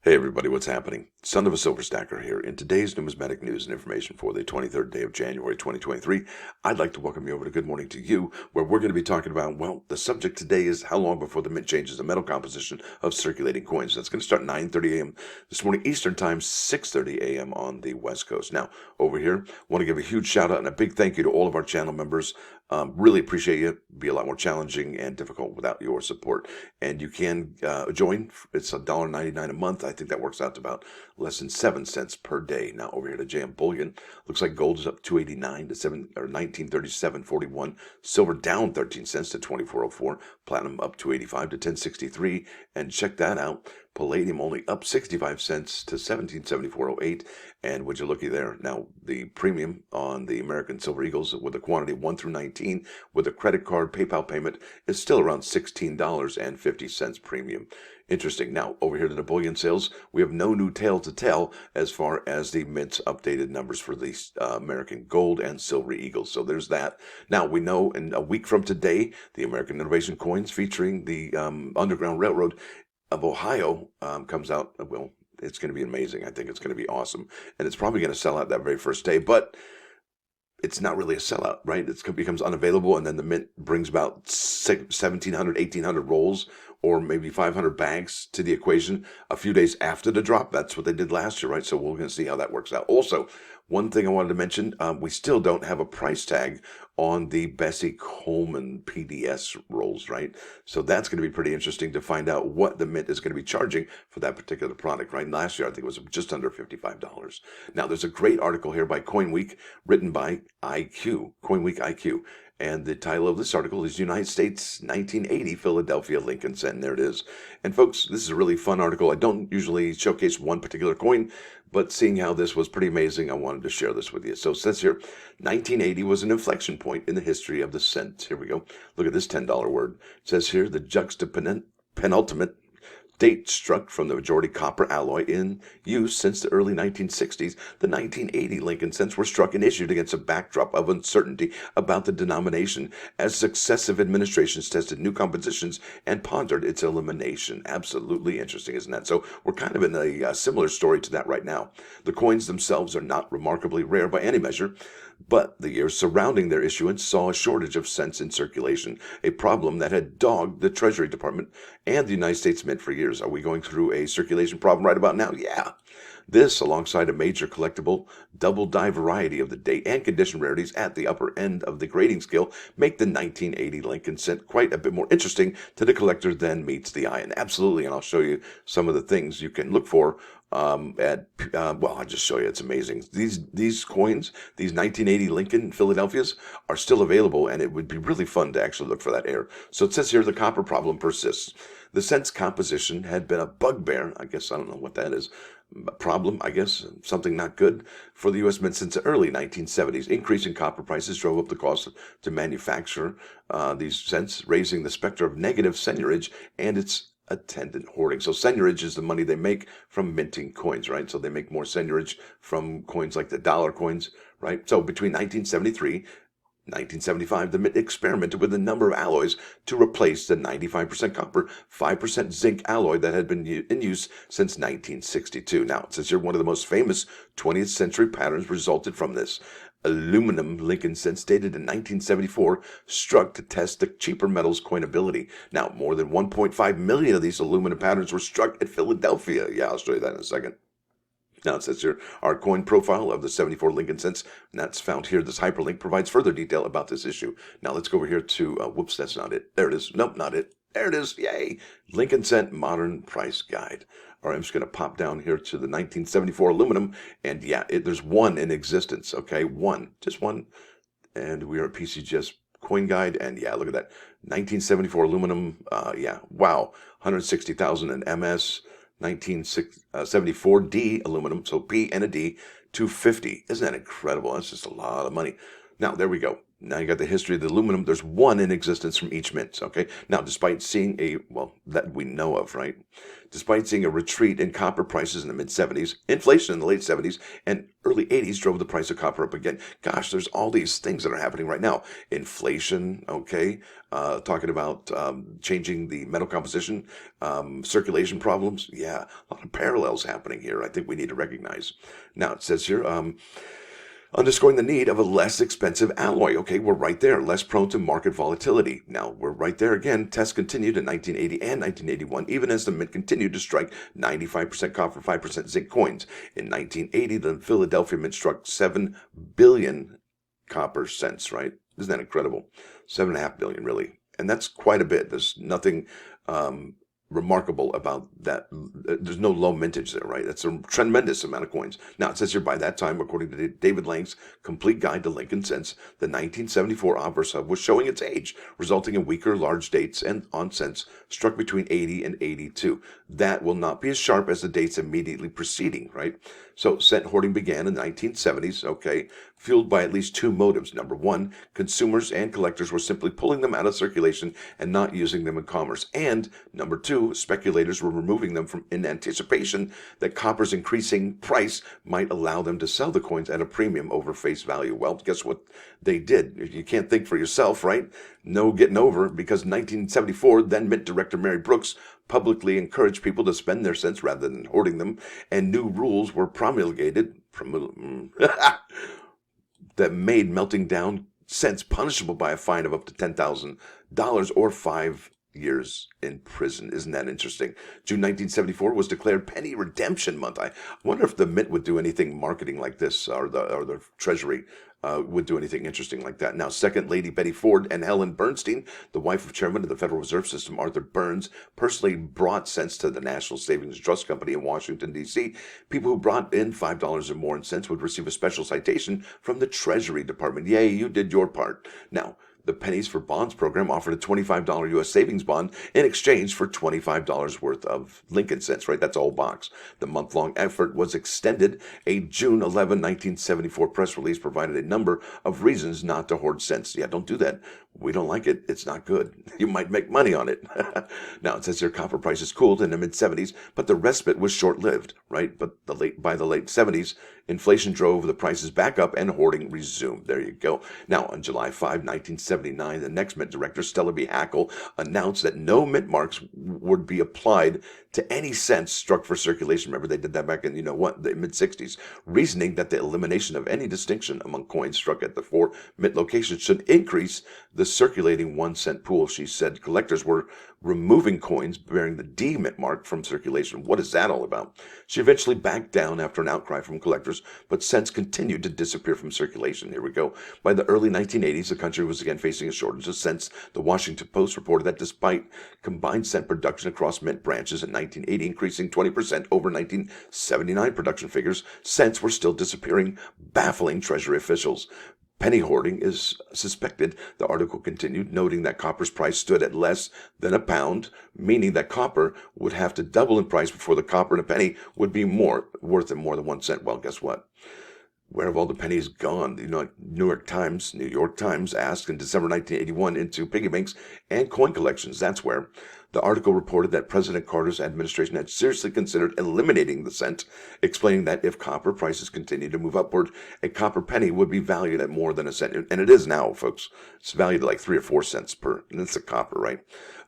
Hey everybody, what's happening? Son of a silver stacker here. In today's numismatic news and information for the 23rd day of January 2023, I'd like to welcome you over to Good Morning to You, where we're going to be talking about, well, the subject today is how long before the mint changes the metal composition of circulating coins. That's going to start 9:30 a.m. this morning Eastern Time, 6:30 a.m. on the West Coast. Now, over here, want to give a huge shout out and a big thank you to all of our channel members. Really appreciate you. It'd be a lot more challenging and difficult without your support. And you can join. It's $1.99 a month. I think that works out to about less than 7 cents per day. Now over here to JM Bullion, looks like gold is up 289 to 1937.41. Silver down 13 cents to 24.04. Platinum up 285 to 1063. And check that out. Palladium only up 65 cents to 1774.08. And would you looky there? Now, the premium on the American Silver Eagles with a quantity of 1 through 19 with a credit card PayPal payment is still around $16.50 premium. Interesting. Now, over here to the bullion sales, we have no new tale to tell as far as the Mint's updated numbers for the American Gold and Silver Eagles. So there's that. Now, we know in a week from today, the American Innovation Coins featuring the Underground Railroad of Ohio comes out. Well, it's going to be amazing. I think it's going to be awesome. And it's probably going to sell out that very first day. But it's not really a sellout, right? It becomes unavailable, and then the mint brings about 1,700, 1,800 rolls, or maybe 500 bags to the equation a few days after the drop. That's what they did last year, right? So we're going to see how that works out. Also, one thing I wanted to mention, we still don't have a price tag on the Bessie Coleman PDS rolls, right? So that's going to be pretty interesting to find out what the mint is going to be charging for that particular product, right? Last year, I think it was just under $55. Now, there's a great article here by CoinWeek written by CoinWeek IQ. And the title of this article is United States 1980 Philadelphia Lincoln Cent. And there it is. And folks, this is a really fun article. I don't usually showcase one particular coin, but seeing how this was pretty amazing, I wanted to share this with you. So it says here, 1980 was an inflection point in the history of the cent. Here we go. Look at this $10 word. It says here, the penultimate date struck from the majority copper alloy in use since the early 1960s, the 1980 Lincoln cents were struck and issued against a backdrop of uncertainty about the denomination as successive administrations tested new compositions and pondered its elimination. Absolutely interesting, isn't that? So we're kind of in a similar story to that right now. The coins themselves are not remarkably rare by any measure, but the years surrounding their issuance saw a shortage of cents in circulation, a problem that had dogged the Treasury Department and the United States Mint for years. Are we going through a circulation problem right about now? Yeah. This, alongside a major collectible double-die variety of the date and condition rarities at the upper end of the grading scale, make the 1980 Lincoln cent quite a bit more interesting to the collector than meets the eye. And absolutely, and I'll show you some of the things you can look for well, I'll just show you. It's amazing. These coins, these 1980 Lincoln Philadelphias, are still available, and it would be really fun to actually look for that error. So it says here, the copper problem persists. The cent's composition had been a bugbear. I guess I don't know what that is. A problem, I guess, something not good for the U.S. Mint since the early 1970s. Increasing copper prices drove up the cost to manufacture these cents, raising the specter of negative seigniorage and its attendant hoarding. So seigniorage is the money they make from minting coins, right? So they make more seigniorage from coins like the dollar coins, right? So between 1973 1975, the Mint experimented with a number of alloys to replace the 95% copper, 5% zinc alloy that had been in use since 1962. Now, it says here one of the most famous 20th century patterns resulted from this. Aluminum Lincoln cents dated in 1974 struck to test the cheaper metal's coinability. Now, more than 1.5 million of these aluminum patterns were struck at Philadelphia. Yeah, I'll show you that in a second. Now it says here, our coin profile of the 74 Lincoln cents, and that's found here. This hyperlink provides further detail about this issue. Now let's go over here to, whoops, that's not it. There it is. Nope, not it. There it is. Yay. Lincoln cent modern price guide. All right, I'm just going to pop down here to the 1974 aluminum, and yeah, there's one in existence, okay? One, just one. And we are at PCGS coin guide, and yeah, look at that. 1974 aluminum, yeah, wow. 160,000 in MS. 1974 D aluminum, so P and a D, 250. Isn't that incredible? That's just a lot of money. Now, there we go. Now you got the history of the aluminum. There's one in existence from each mint, okay? Now, despite seeing that we know of, right? Despite seeing a retreat in copper prices in the mid-70s, inflation in the late 70s, and early 80s drove the price of copper up again. Gosh, there's all these things that are happening right now. Inflation, okay? Talking about changing the metal composition, circulation problems. Yeah, a lot of parallels happening here I think we need to recognize. Now, it says here, underscoring the need of a less expensive alloy. Okay, we're right there, less prone to market volatility. Now, we're right there again. Tests continued in 1980 and 1981, even as the mint continued to strike 95% copper, 5% zinc coins. In 1980, the Philadelphia Mint struck 7 billion copper cents, right? Isn't that incredible? 7.5 billion, really. And that's quite a bit. There's nothing remarkable about that. There's no low mintage there, right? That's a tremendous amount of coins. Now, it says here, by that time, according to David Lang's Complete Guide to Lincoln Cents, the 1974 obverse hub was showing its age, resulting in weaker large dates and on cents struck between 80 and 82. That will not be as sharp as the dates immediately preceding, right? So cent hoarding began in the 1970s, okay, fueled by at least two motives. Number one, consumers and collectors were simply pulling them out of circulation and not using them in commerce. And number two, speculators were removing them in anticipation that copper's increasing price might allow them to sell the coins at a premium over face value. Well, guess what they did? You can't think for yourself, right? No getting over, because in 1974, then Mint Director Mary Brooks publicly encouraged people to spend their cents rather than hoarding them, and new rules were promulgated that made melting down cents punishable by a fine of up to $10,000 or 5 years in prison. Isn't that interesting? June 1974 was declared Penny Redemption Month. I wonder if the Mint would do anything marketing like this, or the Treasury would do anything interesting like that. Now, Second Lady Betty Ford and Helen Bernstein, the wife of Chairman of the Federal Reserve System Arthur Burns, personally brought cents to the National Savings Trust Company in Washington, D.C. People who brought in $5 or more in cents would receive a special citation from the Treasury Department. Yay, you did your part. Now, the Pennies for Bonds program offered a $25 U.S. savings bond in exchange for $25 worth of Lincoln cents, right? That's a whole box. The month-long effort was extended. A June 11, 1974 press release provided a number of reasons not to hoard cents. Yeah, don't do that. We don't like it. It's not good. You might make money on it. Now, it says here copper prices cooled in the mid-70s, but the respite was short-lived, right? But by the late 70s, inflation drove the prices back up and hoarding resumed. There you go. Now, on July 5, 1979, the next Mint director, Stella B. Hackle, announced that no mint marks would be applied to any cents struck for circulation. Remember, they did that back in, the mid-60s, reasoning that the elimination of any distinction among coins struck at the 4 mint locations should increase the circulating 1-cent pool. She said collectors were removing coins bearing the D mint mark from circulation. What is that all about? She eventually backed down after an outcry from collectors, but cents continued to disappear from circulation. Here we go. By the early 1980s, the country was again facing a shortage of cents. The Washington Post reported that despite combined cent production across mint branches in 1980 increasing 20% over 1979 production figures, cents were still disappearing, baffling Treasury officials. Penny hoarding is suspected, the article continued, noting that copper's price stood at less than a pound, meaning that copper would have to double in price before the copper in a penny would be worth more than 1 cent. Well, guess what? Where have all the pennies gone? New York Times asked in December 1981 into piggy banks and coin collections. That's where. The article reported that President Carter's administration had seriously considered eliminating the cent, explaining that if copper prices continued to move upward, a copper penny would be valued at more than a cent. And it is now, folks. It's valued at like 3 or 4 cents per, and it's a copper, right?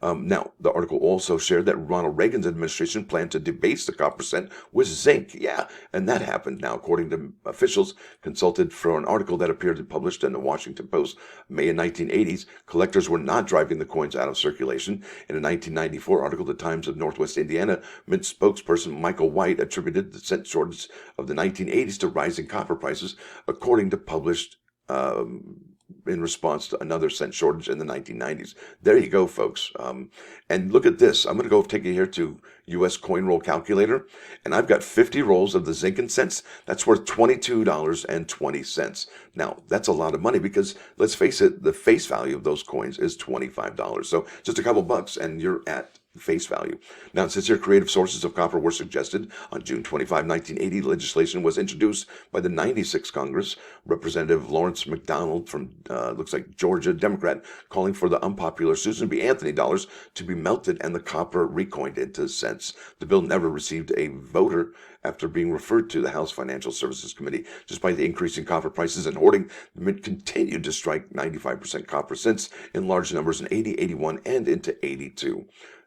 Now, the article also shared that Ronald Reagan's administration planned to debase the copper cent with zinc. Yeah, and that happened. Now, according to officials consulted for an article that appeared and published in the Washington Post, May in 1980s, collectors were not driving the coins out of circulation. In a 1994 article, the Times of Northwest Indiana Mint spokesperson Michael White attributed the cent shortage of the 1980s to rising copper prices, according to published in response to another cent shortage in the 1990s. There you go, folks. And look at this. I'm going to go take you here to U.S. coin roll calculator, and I've got 50 rolls of the zinc and cents. That's worth $22.20. Now, that's a lot of money because, let's face it, the face value of those coins is $25. So just a couple bucks, and you're at face value. Now, it says here, creative sources of copper were suggested. On June 25, 1980, legislation was introduced by the 96th Congress. Representative Lawrence McDonald from, looks like Georgia, Democrat, calling for the unpopular Susan B. Anthony dollars to be melted and the copper recoined into cents. The bill never received a voter after being referred to the House Financial Services Committee. Despite the increasing copper prices and hoarding, the Mint continued to strike 95% copper cents in large numbers in 80, 81, and into 82.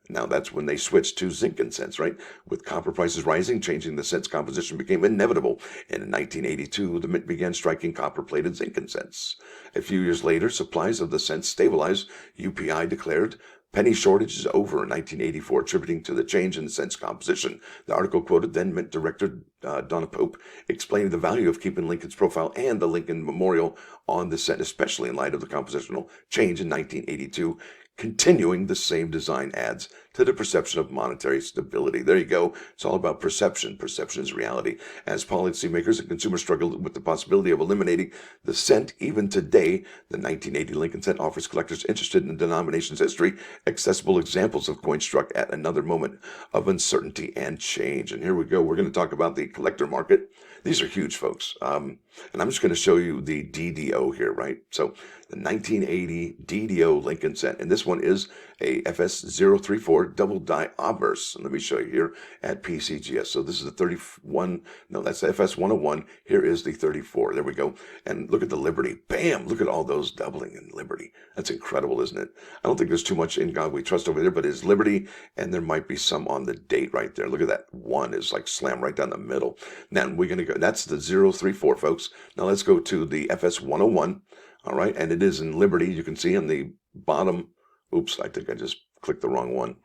Now, that's when they switched to zinc and cents, right? With copper prices rising, changing the cents composition became inevitable. And in 1982, the Mint began striking copper-plated zinc and cents. A few years later, supplies of the cents stabilized. UPI declared penny shortage is over in 1984, attributing to the change in the cents composition. The article quoted then Mint Director Donna Pope explaining the value of keeping Lincoln's profile and the Lincoln Memorial on the cent, especially in light of the compositional change in 1982. Continuing the same design adds to the perception of monetary stability. There you go. It's all about perception. Perception is reality. As policymakers and consumers struggled with the possibility of eliminating the cent, even today, the 1980 Lincoln cent offers collectors interested in the denomination's history accessible examples of coins struck at another moment of uncertainty and change. And here we go. We're going to talk about the collector market. These are huge, folks. And I'm just going to show you the DDO here, right? So the 1980 DDO Lincoln cent. And this one is a FS034 double die obverse. And let me show you here at PCGS. So this is the 31. No, that's the FS101. Here is the 34. There we go. And look at the Liberty. Bam! Look at all those doubling in Liberty. That's incredible, isn't it? I don't think there's too much in God we trust over there, but it's Liberty, and there might be some on the date right there. Look at that. One is like slammed right down the middle. Now we're going to go. That's the 034, folks. Now let's go to the FS101. All right, and it is in Liberty. You can see on the bottom. Oops, I think I just clicked the wrong one.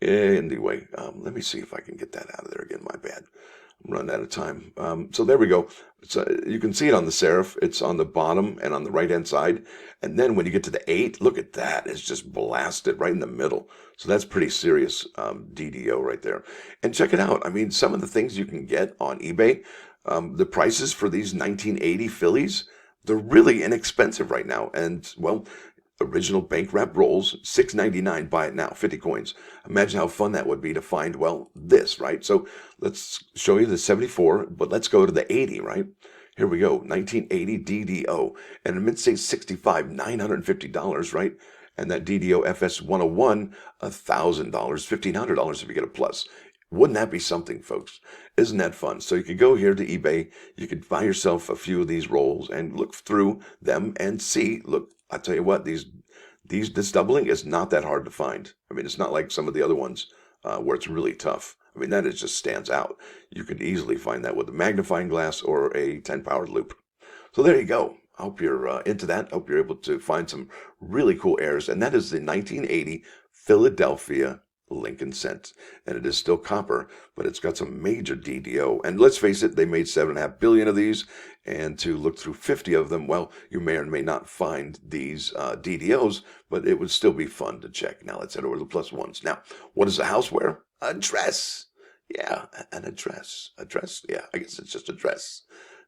Anyway, let me see if I can get that out of there again. My bad. I'm running out of time. So there we go. You can see it on the serif. It's on the bottom and on the right-hand side. And then when you get to the 8, look at that. It's just blasted right in the middle. So that's pretty serious DDO right there. And check it out. I mean, some of the things you can get on eBay, the prices for these 1980 Phillies, they're really inexpensive right now. And, well, original bank wrap rolls, $6.99. Buy it now, 50 coins. Imagine how fun that would be to find, well, this, right? So let's show you the 74, but let's go to the 80, right? Here we go, 1980 DDO. And in mid-state 65, $950, right? And that DDO FS101, $1,000, $1,500 if you get a plus. Wouldn't that be something, folks? Isn't that fun? So you could go here to eBay, you could buy yourself a few of these rolls and look through them and see, look, I'll tell you what, this doubling is not that hard to find. I mean, it's not like some of the other ones where it's really tough. I mean, that is just stands out. You could easily find that with a magnifying glass or a 10-powered loop. So there you go. I hope you're into that. I hope you're able to find some really cool airs. And that is the 1980 Philadelphia Lincoln cent, and it is still copper, but it's got some major DDO. And let's face it, they made 7.5 billion of these, and to look through 50 of them, well, you may or may not find these DDOs, but it would still be fun to check. Now let's head over to the plus ones. Now, what is a houseware? A dress. Yeah, a dress. A dress? Yeah, I guess it's just a dress.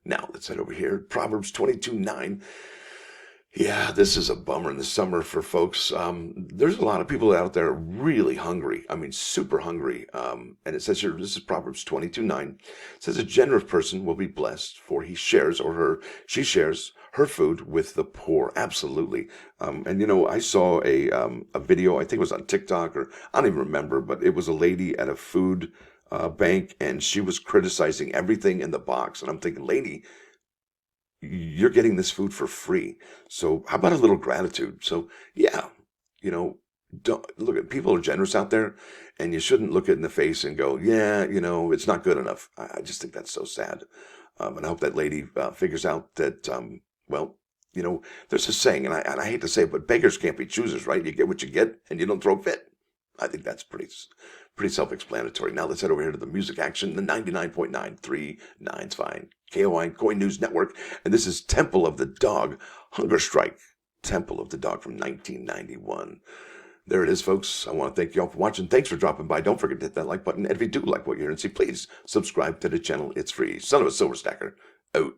Now let's head over here. Proverbs 22:9. Yeah, this is a bummer in the summer for folks. There's a lot of people out there really hungry. I mean, super hungry. And it says here, this is Proverbs 22:9. It says, a generous person will be blessed, for she shares her food with the poor. Absolutely. And, you know, I saw a video, I think it was on TikTok, or I don't even remember, but it was a lady at a food bank, and she was criticizing everything in the box. And I'm thinking, lady, you're getting this food for free. So how about a little gratitude? So yeah, you know, don't look at people are generous out there, and you shouldn't look it in the face and go, yeah, you know, it's not good enough. I just think that's so sad. And I hope that lady figures out that, well, you know, there's a saying, and I hate to say it, but beggars can't be choosers, right? You get what you get, and you don't throw a fit. I think that's pretty self-explanatory. Now let's head over here to the music action, the 99.939's fine. KOI Coin News Network, and this is Temple of the Dog, Hunger Strike, Temple of the Dog from 1991. There it is, folks. I want to thank you all for watching. Thanks for dropping by. Don't forget to hit that like button. And if you do like what you're hearing, please subscribe to the channel. It's free. Son of a Silver Stacker, out.